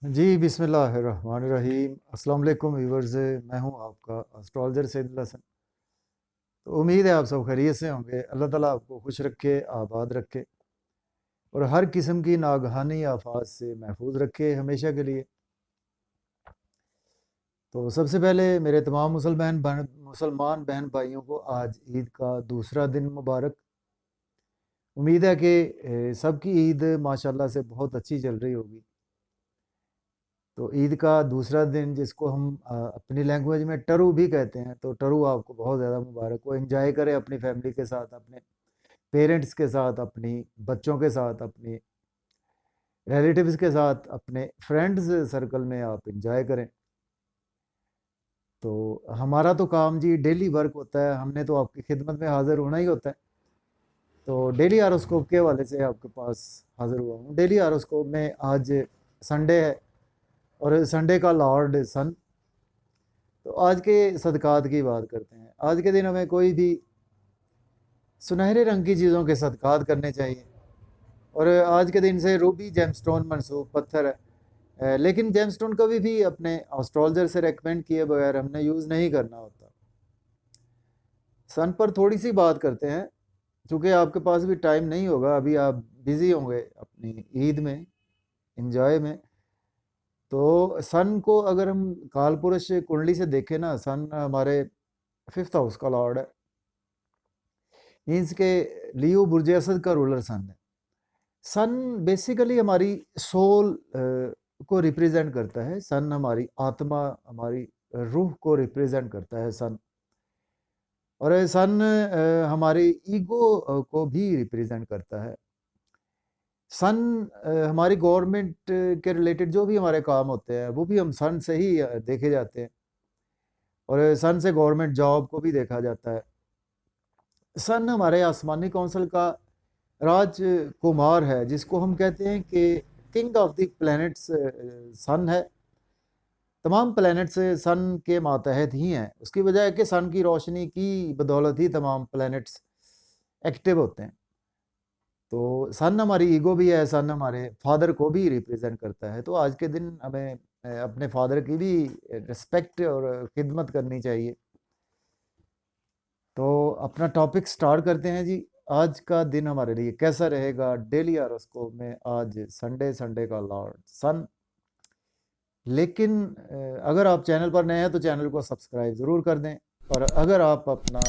जी, बिस्मिल्लाहिर्रहमानिर्रहीम। अस्सलाम वालेकुम व्यूअर्स, मैं हूं आपका एस्ट्रोलॉजर सैयदुल हसन। तो उम्मीद है आप सब खैरियत से होंगे। अल्लाह ताला आपको खुश रखे, आबाद रखे और हर किस्म की नागहानी आफात से महफूज रखे हमेशा के लिए। तो सबसे पहले मेरे तमाम मुसलमान बहन भाइयों को आज ईद का दूसरा दिन मुबारक। उम्मीद है कि सबकी ईद माशाल्लाह से बहुत अच्छी चल रही होगी। तो ईद का दूसरा दिन, जिसको हम अपनी लैंग्वेज में टरू भी कहते हैं, तो टरू आपको बहुत ज़्यादा मुबारक हो। एंजॉय करें अपनी फैमिली के साथ, अपने पेरेंट्स के साथ, अपनी बच्चों के साथ, अपनी रिलेटिव्स के साथ, अपने फ्रेंड्स सर्कल में आप एंजॉय करें। तो हमारा तो काम जी डेली वर्क होता है, हमने तो आपकी खिदमत में हाजिर होना ही होता है। तो डेली आरोस्कोप के हवाले से आपके पास हाजिर हुआ हूँ। डेली आरोस्कोप में आज संडे है और संडे का लॉर्ड सन। तो आज के सदकात की बात करते हैं। आज के दिन हमें कोई भी सुनहरे रंग की चीज़ों के सदकात करने चाहिए। और आज के दिन से रूबी जेमस्टोन मनसूब पत्थर है। लेकिन जेमस्टोन कभी भी अपने एस्ट्रोलॉजर से रेकमेंड किए बगैर हमने यूज़ नहीं करना होता। सन पर थोड़ी सी बात करते हैं, क्योंकि आपके पास भी टाइम नहीं होगा, अभी आप बिज़ी होंगे अपनी ईद में, इंजॉय में। तो सन को अगर हम काल पुरुष कुंडली से देखें ना, सन हमारे फिफ्थ हाउस का लॉर्ड है। मीन्स के लियो बुर्ज असद का रूलर सन है। सन बेसिकली हमारी सोल को रिप्रेजेंट करता है। सन हमारी आत्मा, हमारी रूह को रिप्रेजेंट करता है सन। और सन हमारी ईगो को भी रिप्रेजेंट करता है। सन हमारी गवर्नमेंट के रिलेटेड जो भी हमारे काम होते हैं वो भी हम सन से ही देखे जाते हैं। और सन से गवर्नमेंट जॉब को भी देखा जाता है। सन हमारे आसमानी कौंसिल का राजकुमार है, जिसको हम कहते हैं कि किंग ऑफ द प्लैनेट्स सन है। तमाम प्लैनेट्स सन के मातहत ही हैं। उसकी वजह है कि सन की रोशनी की बदौलत ही तमाम प्लैनेट्स एक्टिव होते हैं। तो सन हमारी ईगो भी है, सन हमारे फादर को भी रिप्रेजेंट करता है। तो आज के दिन हमें अपने फादर की भी रिस्पेक्ट और खिदमत करनी चाहिए। तो अपना टॉपिक स्टार्ट करते हैं जी। आज का दिन हमारे लिए कैसा रहेगा डेली हॉरोस्कोप में? आज संडे, संडे का लॉर्ड सन। लेकिन अगर आप चैनल पर नए हैं तो चैनल को सब्सक्राइब ज़रूर कर दें। और अगर आप अपना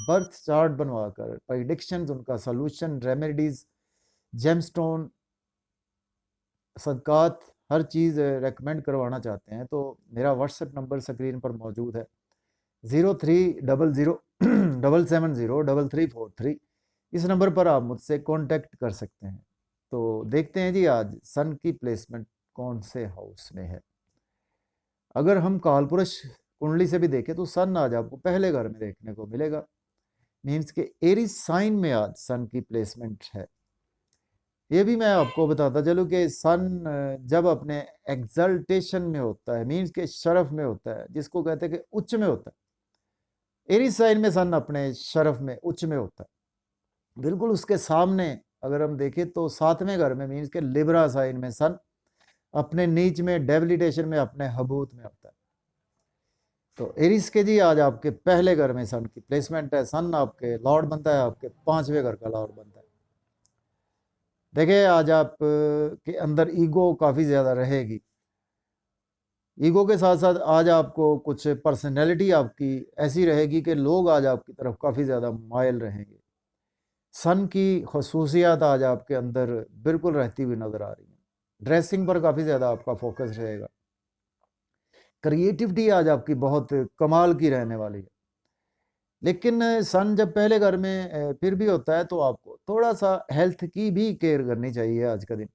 बर्थ चार्ट बनवा कर प्रेडिक्शंस, उनका सॉल्यूशन, रेमेडीज़, जेमस्टोन, सदकात, हर चीज़ रेकमेंड करवाना चाहते हैं, तो मेरा व्हाट्सएप नंबर स्क्रीन पर मौजूद है, 0300 770 3343। इस नंबर पर आप मुझसे कांटेक्ट कर सकते हैं। तो देखते हैं जी आज सन की प्लेसमेंट कौन से हाउस में है। अगर हम कालपुरुष कुंडली से भी देखें तो सन आज आपको पहले घर में देखने को मिलेगा। मीन्स के एरीज साइन में आज सन की प्लेसमेंट है। ये भी मैं आपको बताता चलूँ कि सन जब अपने एग्जल्टेशन में होता है, मीन्स के शरफ में होता है, जिसको कहते हैं कि उच्च में होता है। एरीज साइन में सन अपने शरफ में, उच्च में होता है। बिल्कुल उसके सामने अगर हम देखें तो सातवें घर में, मीन्स के लिब्रा साइन में सन अपने नीच में, डेबिलिटेशन में, अपने हबूत में होता है। तो एरिस के जी आज आपके पहले घर में सन की प्लेसमेंट है। सन आपके लॉर्ड बनता है, आपके पांचवें घर का लॉर्ड बनता है। देखिए आज आप के अंदर ईगो काफ़ी ज़्यादा रहेगी। ईगो के साथ साथ आज आपको कुछ पर्सनैलिटी आपकी ऐसी रहेगी कि लोग आज आपकी तरफ काफ़ी ज़्यादा मायल रहेंगे। सन की खसूसियात आज आपके अंदर बिल्कुल रहती हुई नज़र आ रही है। ड्रेसिंग पर काफ़ी ज़्यादा आपका फोकस रहेगा। क्रिएटिविटी आज आपकी बहुत कमाल की रहने वाली है। लेकिन सन जब पहले घर में फिर भी होता है तो आपको थोड़ा सा हेल्थ की भी केयर करनी चाहिए आज का दिन।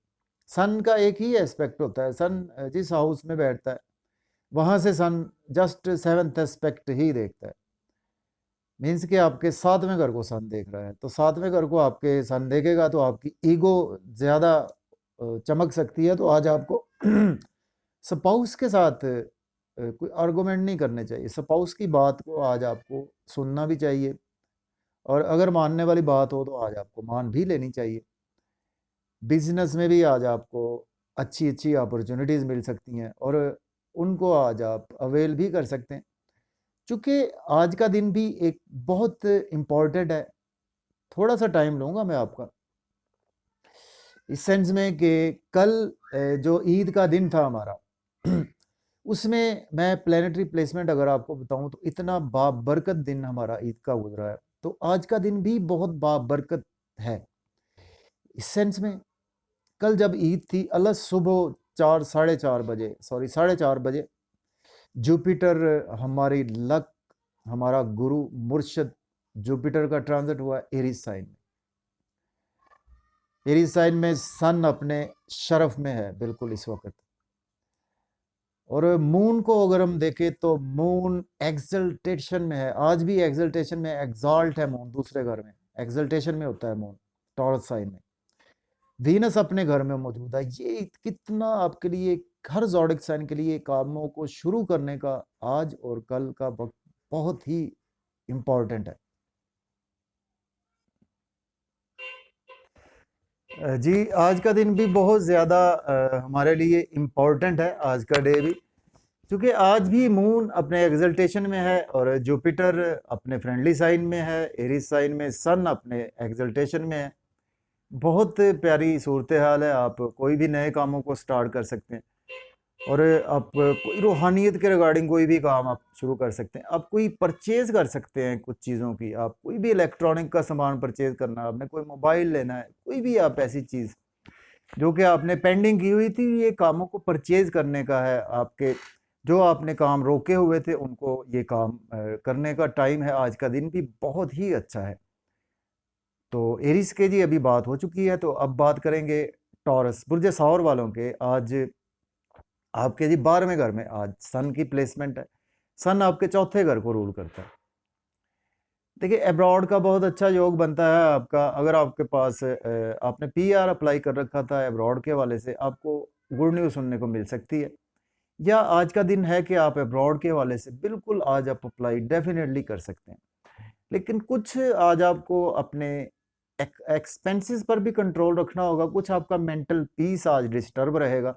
सन का एक ही एस्पेक्ट होता है। सन जिस हाउस में बैठता है वहाँ से सन जस्ट सेवन्थ एस्पेक्ट ही देखता है। मीन्स कि आपके सातवें घर को सन देख रहा है, तो सातवें घर को आपके सन देखेगा तो आपकी ईगो ज़्यादा चमक सकती है। तो आज आपको स्पाउस के साथ कोई आर्गूमेंट नहीं करने चाहिए। स्पाउस की बात को आज आपको सुनना भी चाहिए, और अगर मानने वाली बात हो तो आज आपको मान भी लेनी चाहिए। बिजनेस में भी आज आपको अच्छी अच्छी अपॉर्चुनिटीज़ मिल सकती हैं और उनको आज आप अवेल भी कर सकते हैं। चूँकि आज का दिन भी एक बहुत इम्पॉर्टेंट है, थोड़ा-सा टाइम लूँगा मैं आपका। इस सेंस में कि कल जो ईद का दिन था हमारा उसमें मैं प्लैनेटरी प्लेसमेंट अगर आपको बताऊं तो इतना बाबरकत दिन हमारा ईद का गुजरा है। तो आज का दिन भी बहुत बाबरकत है इस सेंस में। कल जब ईद थी, अल्लाह सुबह 4 साढ़े 4 बजे, सॉरी 4:30 बजे जुपिटर हमारी लक, हमारा गुरु मुर्शद जुपिटर का ट्रांजिट हुआ एरीज साइन में। एरीज साइन में सन अपने शरफ में है बिल्कुल इस वक्त। और मून को अगर हम देखें तो मून एक्सल्टेशन में है, आज भी एक्सल्टेशन में, एक्सॉल्ट है मून दूसरे घर में, एक्सल्टेशन में होता है मून टॉरस साइन में। वीनस अपने घर में मौजूद है। ये कितना आपके लिए, हर ज़ोडिक साइन के लिए कामों को शुरू करने का आज और कल का वक्त बहुत ही इम्पोर्टेंट है। जी, आज का दिन भी बहुत ज़्यादा हमारे लिए इम्पोर्टेंट है, आज का डे भी, क्योंकि आज भी मून अपने एक्सल्टेशन में है और जुपिटर अपने फ्रेंडली साइन में है, एरीज साइन में, सन अपने एक्सल्टेशन में है। बहुत प्यारी सूरत हाल है। आप कोई भी नए कामों को स्टार्ट कर सकते हैं और आप कोई रूहानियत के रिगार्डिंग कोई भी काम आप शुरू कर सकते हैं। आप कोई परचेज कर सकते हैं कुछ चीज़ों की, आप कोई भी इलेक्ट्रॉनिक का सामान परचेज करना है, आपने कोई मोबाइल लेना है, कोई भी आप ऐसी चीज़ जो कि आपने पेंडिंग की हुई थी, ये कामों को परचेज करने का है आपके। जो आपने काम रोके हुए थे उनको ये काम करने का टाइम है। आज का दिन भी बहुत ही अच्छा है। तो एरिस के जी अभी बात हो चुकी है, तो अब बात करेंगे टॉरस बुर्ज सौर वालों के। आज आपके जी 12वें घर में आज सन की प्लेसमेंट है। सन आपके चौथे घर को रूल करता है। देखिए, अब्रॉड का बहुत अच्छा योग बनता है आपका। अगर आपके पास आपने पीआर अप्लाई कर रखा था अब्रॉड के हवाले से, आपको गुड न्यूज़ सुनने को मिल सकती है। या आज का दिन है कि आप अब्रॉड के हवाले से बिल्कुल आज आप अप्लाई डेफिनेटली कर सकते हैं। लेकिन कुछ आज आपको अपने एक्सपेंसेस पर भी कंट्रोल रखना होगा। कुछ आपका मेंटल पीस आज डिस्टर्ब रहेगा।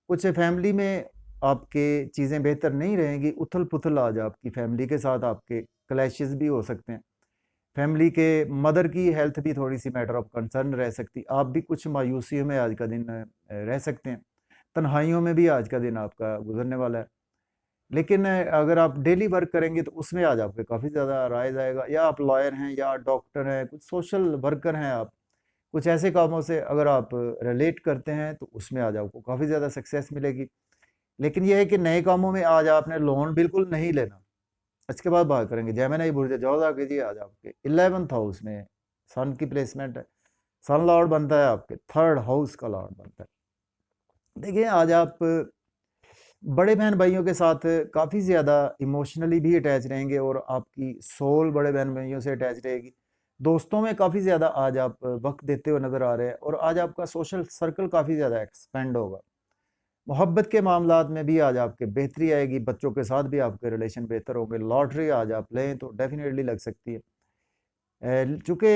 कुछ फैमिली में आपके चीज़ें बेहतर नहीं रहेंगी। उथल पुथल आज आपकी फैमिली के साथ आपके क्लैशेस भी हो सकते हैं। फैमिली के मदर की हेल्थ भी थोड़ी सी मैटर ऑफ कंसर्न रह सकती। आप भी कुछ मायूसियों में आज का दिन रह सकते हैं। तन्हाइयों में भी आज का दिन आपका गुजरने वाला है। लेकिन अगर आप डेली वर्क करेंगे तो उसमें आज आपके काफ़ी ज़्यादा राइज आएगा। या आप लॉयर हैं या डॉक्टर हैं, कुछ सोशल वर्कर हैं आप, कुछ ऐसे कामों से अगर आप रिलेट करते हैं तो उसमें आज आपको काफ़ी ज़्यादा सक्सेस मिलेगी। लेकिन यह है कि नए कामों में आज आपने लोन बिल्कुल नहीं लेना। इसके बाद बात करेंगे जेमिनी बुर्ज जोधा के जी। आज आपके 11th हाउस में सन की प्लेसमेंट है। सन लॉर्ड बनता है आपके 3rd हाउस का लॉर्ड बनता है। देखिए, आज आप बड़े बहन भाइयों के साथ काफ़ी ज़्यादा इमोशनली भी अटैच रहेंगे और आपकी सोल बड़े बहन भाइयों से अटैच रहेगी। दोस्तों में काफ़ी ज़्यादा आज आप वक्त देते हुए नज़र आ रहे हैं और आज आपका सोशल सर्कल काफ़ी ज़्यादा एक्सपेंड होगा। मोहब्बत के मामलात में भी आज आपके बेहतरी आएगी। बच्चों के साथ भी आपके रिलेशन बेहतर होंगे। लॉटरी आज आप लें तो डेफिनेटली लग सकती है। चूँकि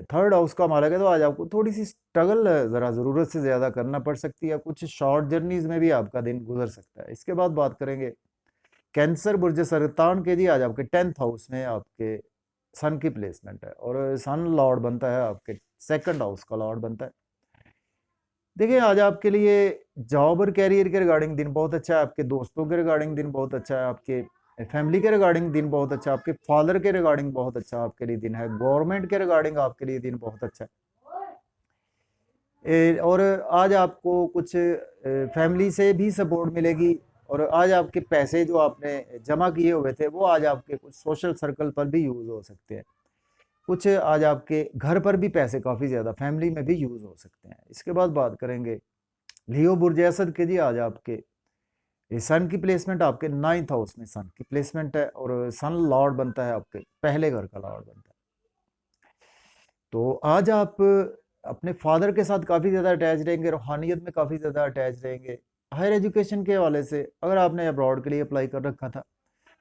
3rd हाउस का मालक है तो आज आपको थोड़ी सी स्ट्रगल ज़रा ज़रूरत से ज़्यादा करना पड़ सकती है। कुछ शॉर्ट जर्नीज़ में भी आपका दिन गुजर सकता है। इसके बाद बात करेंगे कैंसर बुर्ज सरतान के जी। आज आपके 10th हाउस में आपके सन की प्लेसमेंट है और सन लॉर्ड बनता है आपके 2nd हाउस का लॉर्ड बनता है। देखिए, आज आपके लिए जॉब और कैरियर के रिगार्डिंग दिन बहुत अच्छा है। आपके दोस्तों के रिगार्डिंग दिन बहुत अच्छा है। आपके फैमिली के रिगार्डिंग दिन बहुत अच्छा है। आपके फादर के रिगार्डिंग बहुत अच्छा आपके लिए दिन है। गवर्नमेंट के रिगार्डिंग आपके लिए दिन बहुत अच्छा है। और आज आपको कुछ फैमिली से भी सपोर्ट मिलेगी और आज आपके पैसे जो आपने जमा किए हुए थे वो आज आपके कुछ सोशल सर्कल पर भी यूज़ हो सकते हैं। कुछ आज आपके घर पर भी पैसे काफ़ी ज़्यादा फैमिली में भी यूज़ हो सकते हैं। इसके बाद बात करेंगे लियो बुर्ज असद के जी। आज आपके सन की प्लेसमेंट आपके 9th हाउस में सन की प्लेसमेंट है और सन लॉर्ड बनता है आपके पहले घर का लॉर्ड बनता है। तो आज आप अपने फादर के साथ काफ़ी ज़्यादा अटैच रहेंगे। रूहानियत में काफ़ी ज़्यादा अटैच रहेंगे। हायर एजुकेशन के हवाले से अगर आपने अब्रॉड के लिए अप्लाई कर रखा था,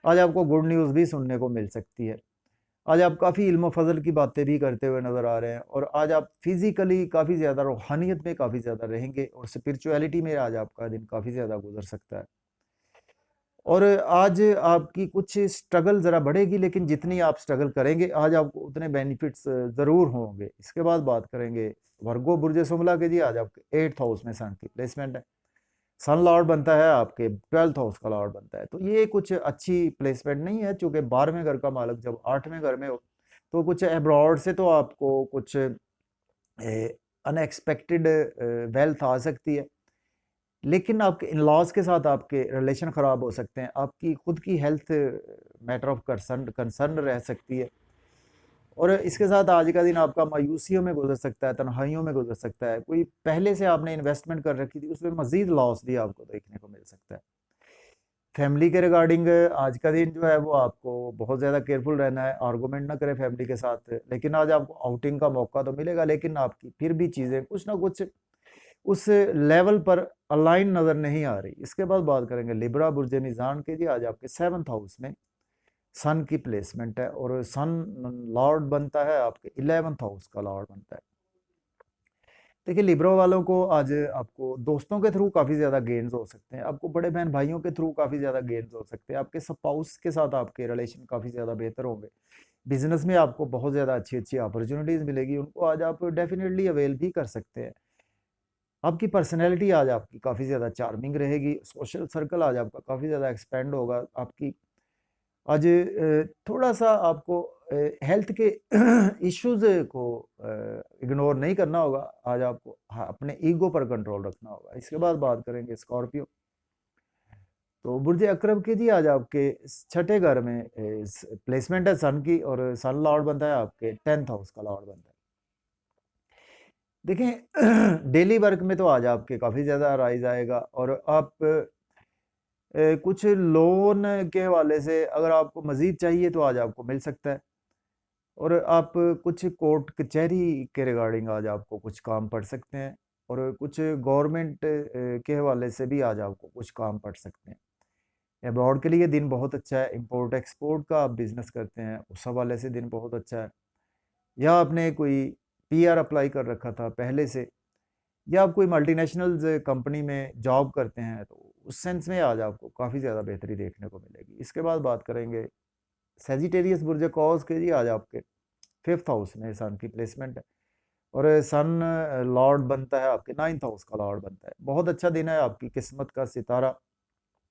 आज आपको गुड न्यूज़ भी सुनने को मिल सकती है। आज आप काफ़ी इल्म फजल की बातें भी करते हुए नज़र आ रहे हैं, और आज आप फिज़िकली काफ़ी ज़्यादा रूहानियत में काफ़ी ज़्यादा रहेंगे, और स्पिरिचुअलिटी में आज आपका दिन काफ़ी ज़्यादा गुजर सकता है। और आज आपकी कुछ स्ट्रगल ज़रा बढ़ेगी, लेकिन जितनी आप स्ट्रगल करेंगे आज आपको उतने बेनिफिट्स ज़रूर होंगे। इसके बाद बात करेंगे वर्गो बुर्ज शुमला के जी। आज आपके 8th हाउस में सन की प्लेसमेंट है। सन लॉर्ड बनता है आपके 12th हाउस का लॉर्ड बनता है, तो ये कुछ अच्छी प्लेसमेंट नहीं है, चूंकि 12वें घर का मालिक जब 8वें घर में हो तो कुछ अब्रॉड से तो आपको कुछ अनएक्सपेक्टेड वेल्थ आ सकती है, लेकिन आपके इन लॉज के साथ आपके रिलेशन ख़राब हो सकते हैं, आपकी खुद की health matter of concern concern रह सकती है, और इसके साथ आज का दिन आपका मायूसियों में गुजर सकता है, तन्हाइयों में गुजर सकता है। कोई पहले से आपने इन्वेस्टमेंट कर रखी थी, उसमें मजीद लॉस भी आपको देखने को मिल सकता है। फैमिली के रिगार्डिंग आज का दिन जो है वो आपको बहुत ज़्यादा केयरफुल रहना है, आर्गूमेंट ना करें फैमिली के साथ। लेकिन आज आपको आउटिंग का मौका तो मिलेगा, लेकिन आपकी फिर भी चीज़ें कुछ ना कुछ उस लेवल पर अलाइन नज़र नहीं आ रही। इसके बाद बात करेंगे लिब्रा बुर्ज मीज़ान के जी। आज आपके 7th हाउस में सन की प्लेसमेंट है, और सन लॉर्ड बनता है आपके 11th हाउस का लॉर्ड बनता है। देखिए लिब्रो वालों को आज आपको दोस्तों के थ्रू काफ़ी ज़्यादा गेन्स हो सकते हैं, आपको बड़े बहन भाइयों के थ्रू काफ़ी ज़्यादा गेन्स हो सकते हैं, आपके स्पाउस के साथ आपके रिलेशन काफ़ी ज़्यादा बेहतर होंगे। बिजनेस में आपको बहुत ज़्यादा अच्छी अच्छी अपॉर्चुनिटीज़ मिलेगी, उनको आज आप डेफिनेटली अवेल भी कर सकते हैं। आपकी पर्सनैलिटी आज आपकी काफ़ी ज़्यादा चार्मिंग रहेगी, सोशल सर्कल आज आपका काफ़ी ज़्यादा एक्सपेंड होगा। आपकी आज थोड़ा-सा आपको हेल्थ के इश्यूज़ को इग्नोर नहीं करना होगा। आज आपको हाँ, अपने ईगो पर कंट्रोल रखना होगा। इसके बाद बात करेंगे स्कॉर्पियो। तो बुर्ज अकरब के जी। आज आपके छठे घर में प्लेसमेंट है सन की, और सन लॉर्ड बनता है आपके 10th हाउस का लॉर्ड बनता है। देखें डेली वर्क में तो आज आपके काफ़ी ज़्यादा राइज आएगा, और आप कुछ लोन के हवाले से अगर आपको मज़ीद चाहिए तो आज आपको मिल सकता है, और आप कुछ कोर्ट कचहरी के रिगार्डिंग आज आपको कुछ काम पड़ सकते हैं, और कुछ गवर्नमेंट के हवाले से भी आज आपको कुछ काम पड़ सकते हैं। अब्रॉड के लिए दिन बहुत अच्छा है, इंपोर्ट एक्सपोर्ट का आप बिज़नेस करते हैं उस हवाले से दिन बहुत अच्छा है, या आपने कोई पीआर अप्लाई कर रखा था पहले से, या आप कोई मल्टीनेशनल कंपनी में जॉब करते हैं, तो उस सेंस में आज आपको काफ़ी ज़्यादा बेहतरी देखने को मिलेगी। इसके बाद बात करेंगे सेजिटेरियस बुर्ज कॉस के जी। आज आपके 5th हाउस में सन की प्लेसमेंट है, और सन लॉर्ड बनता है आपके 9th हाउस का लॉर्ड बनता है। बहुत अच्छा दिन है, आपकी किस्मत का सितारा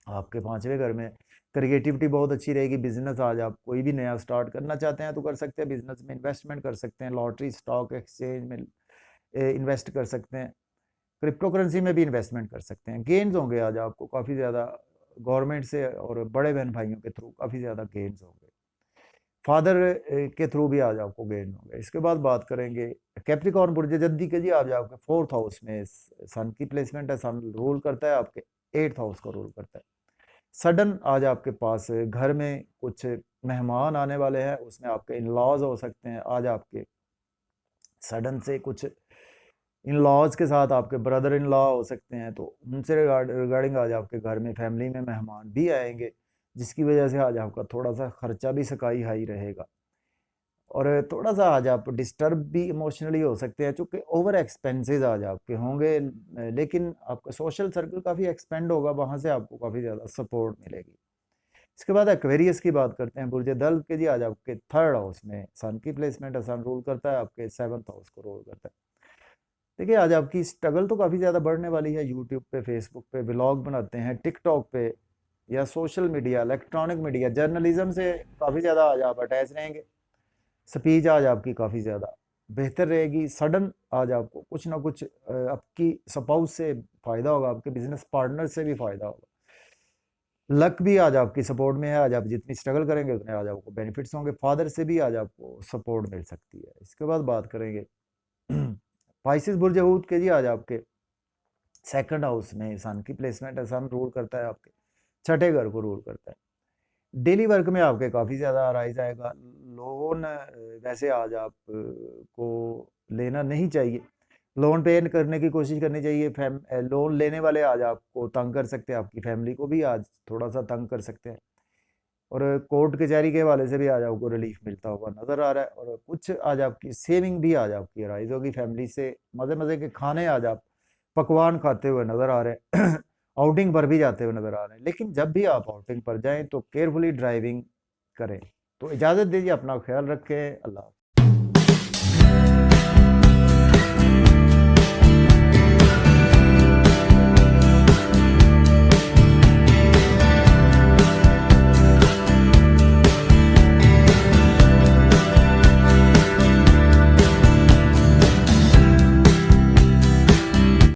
आपके 5वें घर में। क्रिएटिविटी बहुत अच्छी रहेगी। बिजनेस आज आप कोई भी नया स्टार्ट करना चाहते हैं तो कर सकते हैं, बिजनेस में इन्वेस्टमेंट कर सकते हैं, लॉटरी स्टॉक एक्सचेंज में इन्वेस्ट कर सकते हैं, क्रिप्टो करेंसी में भी इन्वेस्टमेंट कर सकते हैं। गेन्स होंगे आज आपको काफ़ी ज़्यादा गवर्नमेंट से, और बड़े बहन भाइयों के थ्रू काफ़ी ज़्यादा गेन्स होंगे। फादर के थ्रू भी आज आपको गेन होंगे। इसके बाद बात करेंगे कैप्रिकॉर्न बुर्ज जद्दी के जी। आज आपके 4th हाउस में सन की प्लेसमेंट है, सन रूल करता है आपके 8th हाउस को रूल करता है। सडन आज आपके पास घर में कुछ मेहमान आने वाले हैं, उसमें आपके इन लॉज हो सकते हैं। आज आपके सडन से कुछ इन लॉज के साथ आपके ब्रदर इन लॉ हो सकते हैं, तो उनसे रिगार्डिंग आज आपके घर में फैमिली में मेहमान भी आएंगे, जिसकी वजह से आज आपका थोड़ा सा खर्चा भी स्काई हाई रहेगा, और थोड़ा सा आज आप डिस्टर्ब भी इमोशनली हो सकते हैं, चूँकि ओवर एक्सपेंसेस आज आपके होंगे, लेकिन आपका सोशल सर्कल काफ़ी एक्सपेंड होगा, वहाँ से आपको काफ़ी ज़्यादा सपोर्ट मिलेगी। इसके बाद एक्वेरियस की बात करते हैं। बुर्ज दल्व के जी। आज आपके 3rd हाउस में सन की प्लेसमेंट है, सन रूल करता है आपके 7th हाउस को रूल करता है। देखिए आज आपकी स्ट्रगल तो काफ़ी ज़्यादा बढ़ने वाली है। यूट्यूब पे, फेसबुक पे व्लॉग बनाते हैं, टिकटॉक पे, या social media, electronic media, journalism से काफ़ी ज़्यादा आज आप अटैच रहेंगे। स्पीच आज आपकी काफ़ी ज़्यादा बेहतर रहेगी। सडन आज आपको कुछ ना कुछ आपकी स्पाउस से फ़ायदा होगा, आपके बिजनेस पार्टनर से भी फ़ायदा होगा। लक भी आज आपकी सपोर्ट में है। आज आप जितनी स्ट्रगल करेंगे उतने आज आपको बेनिफिट्स होंगे। फादर से भी आज आपको सपोर्ट मिल सकती है। इसके बाद बात करेंगे पाइसिस बुर्ज हूत के जी। आज आपके 2nd हाउस में सन की प्लेसमेंट है, सन रूल करता है आपके छठे घर को रूल करता है। डेली वर्क में आपके काफ़ी ज़्यादा राइज आएगा। लोन वैसे आज आप को लेना नहीं चाहिए, लोन पे करने की कोशिश करनी चाहिए। लोन लेने वाले आज आपको तंग कर सकते हैं, आपकी फैमिली को भी आज थोड़ा सा तंग कर सकते हैं, और कोर्ट कचहरी के हवाले से भी आज आपको रिलीफ मिलता हुआ नज़र आ रहा है, और कुछ आज आपकी सेविंग भी आज आपकी राइज होगी, फैमिली से मज़े मज़े के खाने आज आप पकवान खाते हुए नज़र आ रहे हैं आउटिंग पर भी जाते हुए नज़र आ रहे हैं। लेकिन जब भी आप आउटिंग पर जाएं तो केयरफुली ड्राइविंग करें। तो इजाज़त दीजिए, अपना ख्याल रखें, अल्लाह।